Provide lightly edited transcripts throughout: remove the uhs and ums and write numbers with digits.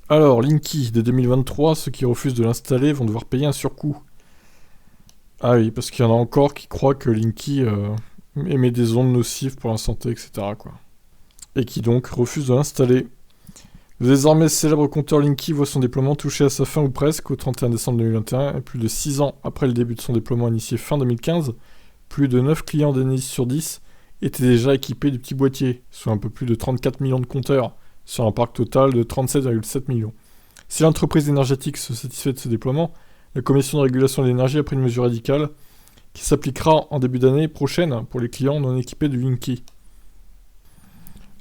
Alors, Linky, dès 2023, ceux qui refusent de l'installer vont devoir payer un surcoût. Ah oui, parce qu'il y en a encore qui croient que Linky émet des ondes nocives pour la santé, etc., quoi. Et qui donc refusent de l'installer. Le désormais célèbre compteur Linky voit son déploiement touché à sa fin ou presque au 31 décembre 2021, et plus de 6 ans après le début de son déploiement initié fin 2015, plus de 9 clients d'Enedis sur 10 étaient déjà équipés du petit boîtier, soit un peu plus de 34 millions de compteurs, sur un parc total de 37,7 millions. Si l'entreprise énergétique se satisfait de ce déploiement, la Commission de régulation de l'énergie a pris une mesure radicale qui s'appliquera en début d'année prochaine pour les clients non équipés du Linky.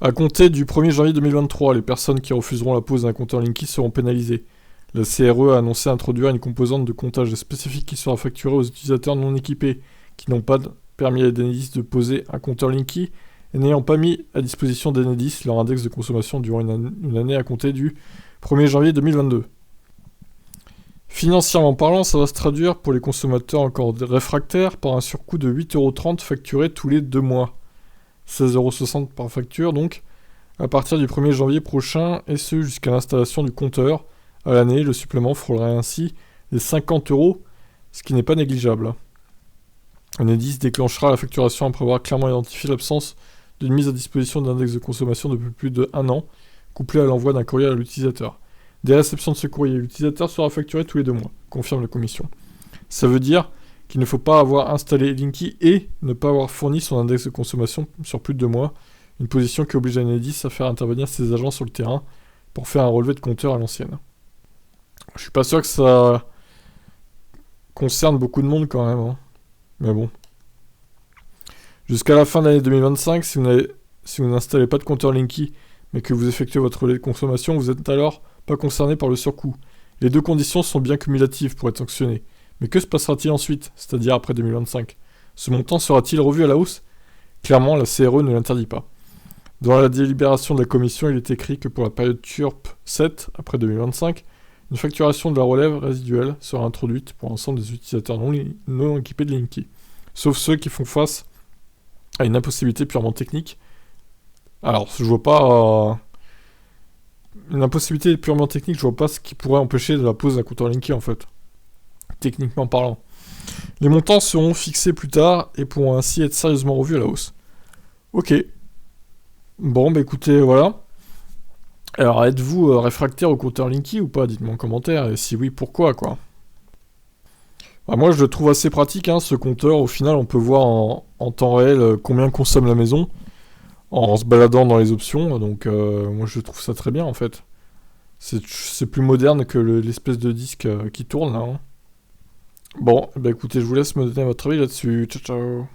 À compter du 1er janvier 2023, les personnes qui refuseront la pose d'un compteur Linky seront pénalisées. La CRE a annoncé introduire une composante de comptage spécifique qui sera facturée aux utilisateurs non équipés, qui n'ont pas permis à d'Enedis de poser un compteur Linky et n'ayant pas mis à disposition d'Enedis leur index de consommation durant une année à compter du 1er janvier 2022. Financièrement parlant, ça va se traduire pour les consommateurs encore réfractaires par un surcoût de 8,30€ facturé tous les 2 mois. 16,60€ par facture donc, à partir du 1er janvier prochain, et ce jusqu'à l'installation du compteur. À l'année, le supplément frôlerait ainsi les 50€, ce qui n'est pas négligeable. Enedis déclenchera la facturation après avoir clairement identifié l'absence d'une mise à disposition d'index de consommation depuis plus de 1 an, couplé à l'envoi d'un courrier à l'utilisateur. Dès réception de ce courrier, l'utilisateur sera facturé tous les 2 mois, confirme la commission. Ça veut dire qu'il ne faut pas avoir installé Linky et ne pas avoir fourni son index de consommation sur plus de 2 mois, une position qui oblige Enedis à faire intervenir ses agents sur le terrain pour faire un relevé de compteur à l'ancienne. Je suis pas sûr que ça concerne beaucoup de monde quand même, hein. Mais bon. Jusqu'à la fin de l'année 2025, si vous n'installez pas de compteur Linky, mais que vous effectuez votre relais de consommation, vous êtes alors pas concerné par le surcoût. Les deux conditions sont bien cumulatives pour être sanctionnées. Mais que se passera-t-il ensuite, c'est-à-dire après 2025 ? Ce montant sera-t-il revu à la hausse ? Clairement, la CRE ne l'interdit pas. Dans la délibération de la commission, il est écrit que pour la période TURP 7, après 2025, une facturation de la relève résiduelle sera introduite pour l'ensemble des utilisateurs non équipés de Linky, sauf ceux qui font face à une impossibilité purement technique. Alors, je vois pas... une impossibilité purement technique, je vois pas ce qui pourrait empêcher de la pose d'un compteur Linky en fait. Techniquement parlant. Les montants seront fixés plus tard et pourront ainsi être sérieusement revus à la hausse. Ok. Bon, bah écoutez, voilà. Alors, êtes-vous réfractaire au compteur Linky ou pas ? Dites-moi en commentaire, et si oui, pourquoi, quoi. Bah, moi, je le trouve assez pratique, hein, ce compteur. Au final, on peut voir en temps réel combien consomme la maison en se baladant dans les options. Donc, moi, je trouve ça très bien, en fait. C'est plus moderne que l'espèce de disque qui tourne, là, hein. Bon, bah écoutez, je vous laisse me donner votre avis là-dessus. Ciao, ciao.